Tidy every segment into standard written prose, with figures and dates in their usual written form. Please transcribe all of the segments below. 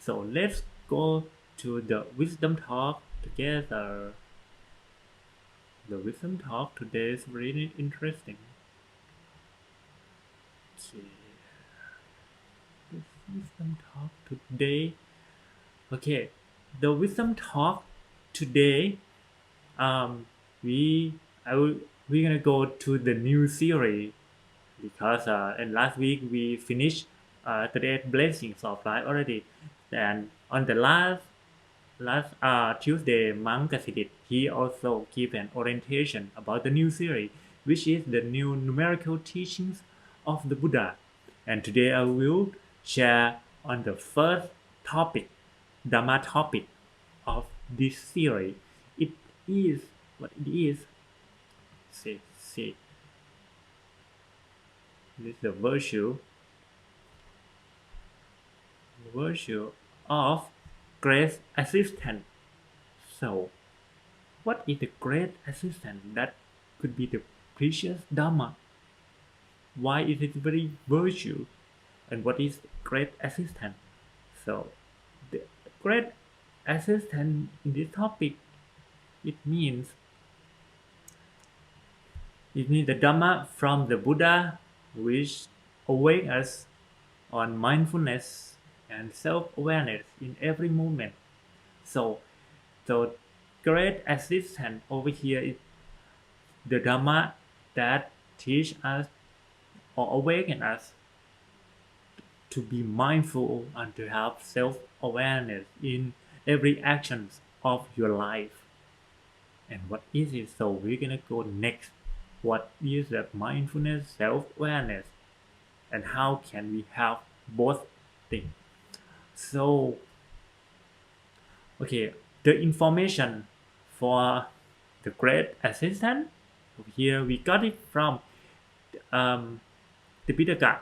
So let's go to the wisdom talk together. The wisdom talk today is really interesting. Okay, the wisdom talk today. Okay, the wisdom talk today. Um, we I will we're gonna go to the new series because and last week we finished 38 blessings of life already, and on the last Tuesday, Monk Kasidit, he also gave an orientation about the new series, which is the new numerical teachings of the Buddha. And today I will share on the first topic, Dhamma topic of this series. It is what it is. See, this is the virtue of grace assistance. So, what is the great assistance that could be the precious Dharma? Why is it very virtue? And what is great assistance? So, the great assistance in this topic, it means the Dharma from the Buddha, which awake us on mindfulness and self-awareness in every moment. So, so great assistance over here is the Dharma that teach us or awaken us to be mindful and to have self-awareness in every actions of your life. And what is it? So we're gonna go next. What is that mindfulness, self-awareness, and how can we have both things? So, okay, the information for the great assistant here we got it from um, the Pitaka,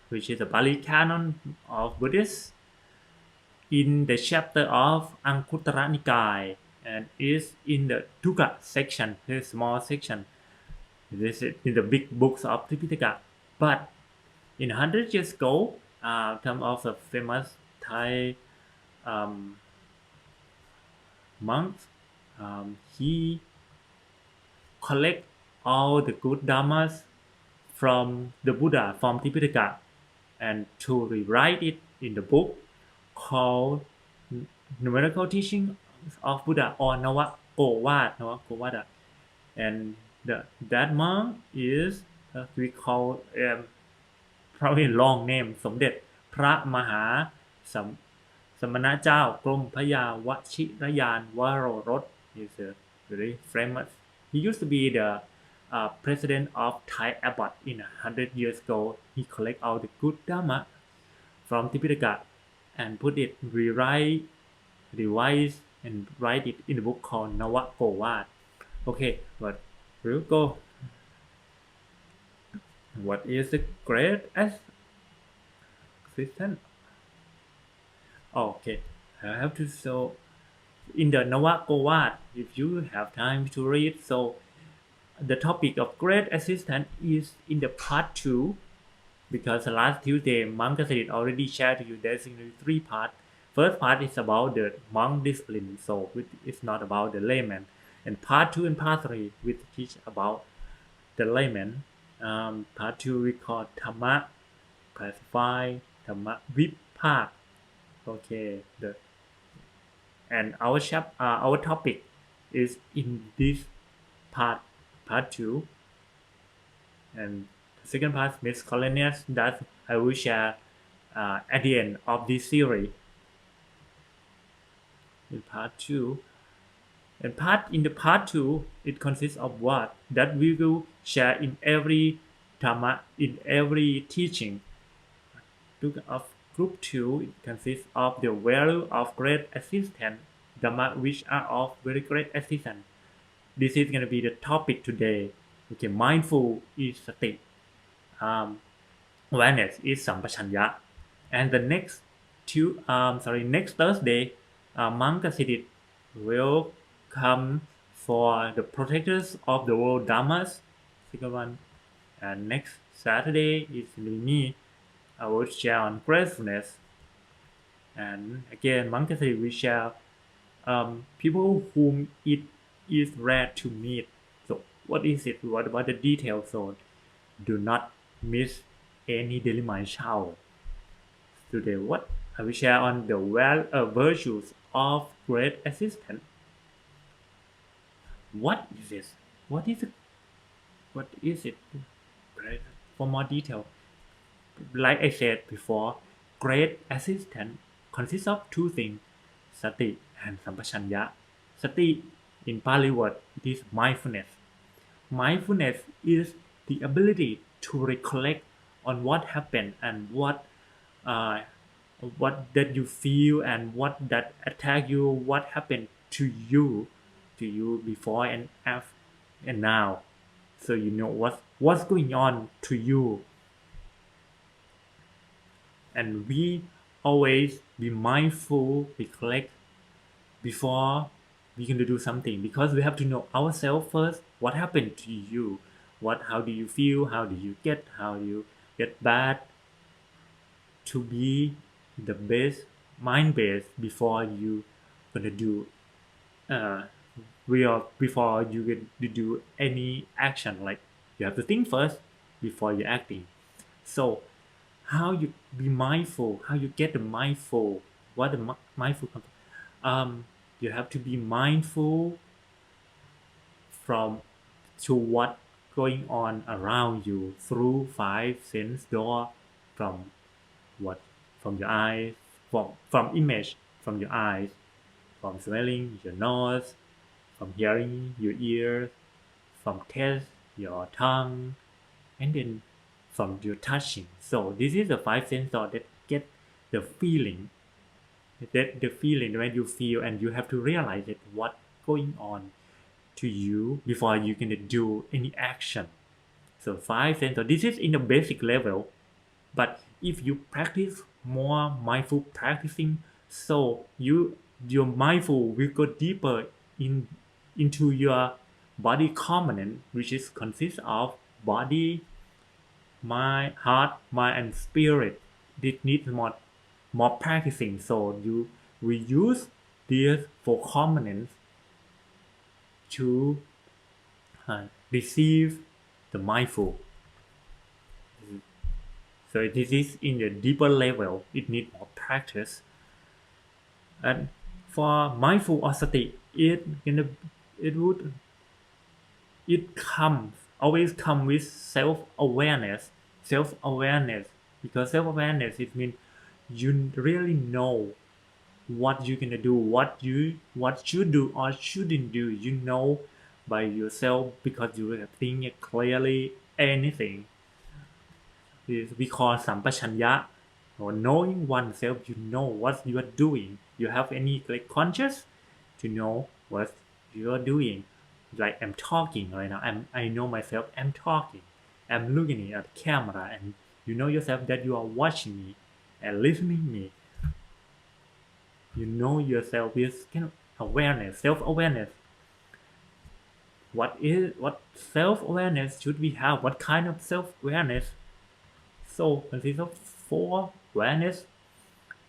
which is the Pali Canon of Buddhists, in the chapter of Anguttara Nikaya, and is in the Dukkha section, the small section. This is in the big books of Tripitaka. But in 100 years ago, some of the famous Thai um, monks, he collect all the good dharmas from the Buddha, from Tripitaka, and to rewrite it in the book called Numerical Teaching of Buddha or Navakowada. And that monk is we call probably long name สมเด็จพระมหาสมสมณเจ้ากรมพยาวชิรยานวโรรส is a very famous. He used to be the president of Thai Abbot in 100 years ago. He collect all the good Dharma from Tipitaka and put it, revise, and write it in the book called Navakowad. Okay, but we'll go. What is the great assistant? Okay, I have to show in the Navakowad if you have time to read. So the topic of great assistant is in the part 2 because last Tuesday Monk Kasidit already shared to you there's in 3 parts. First part is about the monk discipline, so it's not about the layman. And part 2 and part 3 we teach about the layman. Part 2 we call Dhamma classify, Dhamma Vipak. Okay, our topic is in this part 2, and the second part miscellaneous that I will share at the end of this series in part 2. And in the part 2 it consists of what that we will share in every Dhamma, in every teaching. Of group 2 it consists of the value of great assistance, Dhamma which are of very great assistance. This is going to be the topic today. Okay, mindful is sati, awareness is sampachanya, and the next next Thursday, Monk Kasidit will come for the protectors of the world dhammas, second one, and next Saturday is me. I will share on gratefulness. And again, monkey we share people whom it is rare to meet. So what is it? What about the details? So do not miss any daily mind show. Today, what I will share on the virtues of great assistant. What is this? What is it? What is it? Great. For more detail, like I said before, great assistant consists of two things: sati and sampachanya. Sati in Pali word it is mindfulness. Mindfulness is the ability to recollect on what happened and uh, what that you feel and what that attack you, what happened to you before and after and now. So you know what's going on to you, and we always be mindful, recollect before we can do something because we have to know ourselves first. What happened to you? How do you feel? How do you get bad? To be the best mind base before you gonna do uh before you get to do any action. Like you have to think first before you're acting. So how you be mindful, how you get the mindful, what the mindful um you have to be mindful from to what going on around you through five sense door, from what from your eyes, from image from your eyes, from smelling your nose, from hearing your ears, from taste your tongue, and then from your touching. So this is the five sensor that get the feeling, that the feeling when you feel, and you have to realize it what going on to you before you can do any action. So five sensor. This is in the basic level, but if you practice more mindful practicing, so your mindful will go deeper in into your body component, which is consists of body, mind, heart, mind, and spirit. This needs more practicing. So we use these four components to receive the mindful. So this is in the deeper level. It needs more practice. And for mindful or sati, it would it comes always come with self awareness, because self awareness it means you really know what you're gonna do, what you do or shouldn't do. You know by yourself because you have think it clearly. Anything is we call sampachanya, or knowing oneself. You know what you are doing. You have any like conscious to know what you are doing. Like I'm talking right now. I know myself. I'm talking. I'm looking at the camera, and you know yourself that you are watching me and listening me. You know yourself with kind of awareness, self-awareness. What self-awareness should we have? What kind of self-awareness? So consists of four awareness.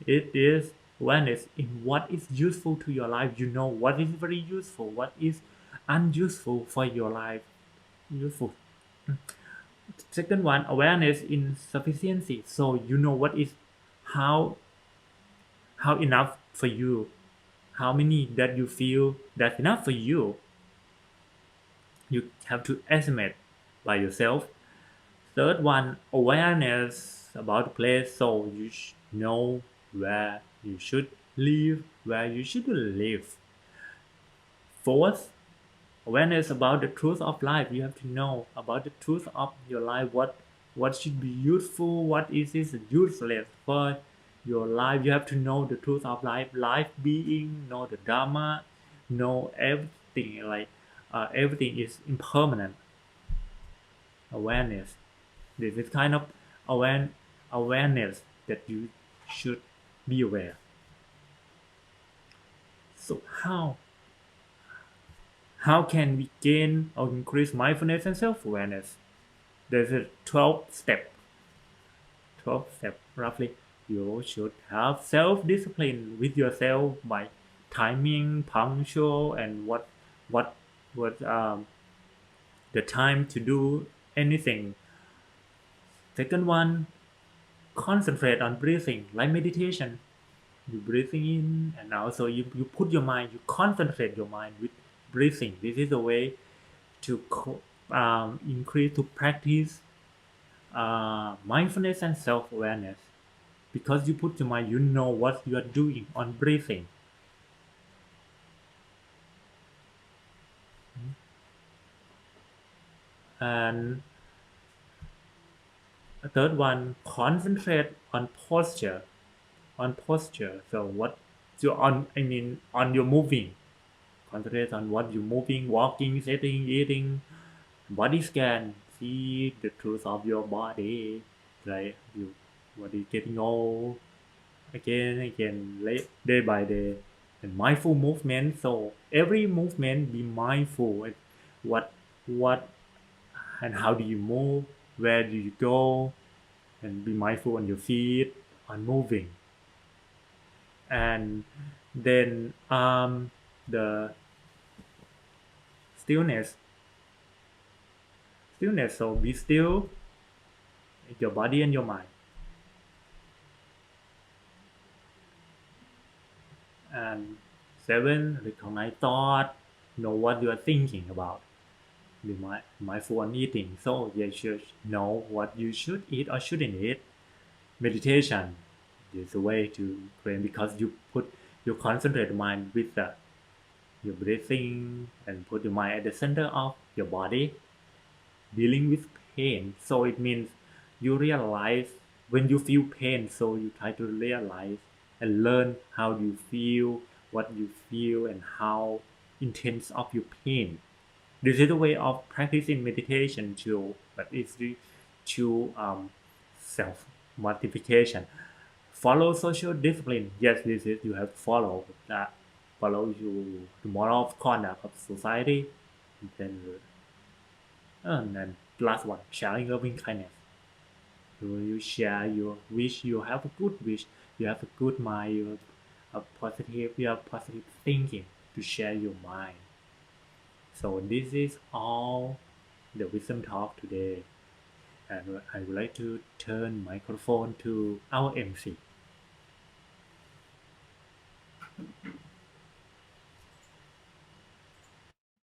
It is awareness in what is useful to your life. You know what is very useful, what is unuseful for your life. Useful. Second one, awareness in sufficiency. So you know what is how how enough for you, how many that you feel that's enough for you. You have to estimate by yourself. Third one, awareness about the place. So you know where you should live, where you shouldn't live. Fourth, awareness about the truth of life. You have to know about the truth of your life. What should be useful, what is useless for your life. You have to know the truth of life, life being, know the dharma, know everything. Like everything is impermanent. Awareness. This is kind of awareness that you should be aware. So how can we gain or increase mindfulness and self-awareness? There's a 12 step roughly. You should have self-discipline with yourself by timing, punctual, and what the time to do anything. Second one, concentrate on breathing, like meditation. You breathing in, and also you put your mind, you concentrate your mind with breathing. This is a way to increase to practice mindfulness and self-awareness. Because you put your mind, you know what you are doing on breathing. And a third one, concentrate on posture. On posture. So what you on? I mean, on your moving. Concentrate on what you're moving, walking, sitting, eating. Body scan. See the truth of your body. Right? Your body getting old again, again, day by day. And mindful movement. So every movement, be mindful. What, what, and how do you move? Where do you go? And be mindful on your feet, on moving. And then the stillness, stillness. So be still, your body and your mind. And seven, recognize thought, know what you are thinking about. Be mindful on eating. So you should know what you should eat or shouldn't eat. Meditation is a way to train because you concentrate mind with your breathing and put your mind at the center of your body, dealing with pain. So it means you realize when you feel pain, so you try to realize and learn how you feel, what you feel, and how intense of your pain. This is a way of practicing meditation too, but it's to self mortification. Follow social discipline. Yes, this is you have to follow that. Follow you the moral of conduct of society. Then and then last one, sharing loving kindness. You share your wish. You have a good wish. You have a good mind. You have a positive. You have positive thinking to share your mind. So this is all the wisdom talk today, and I would like to turn microphone to our MC.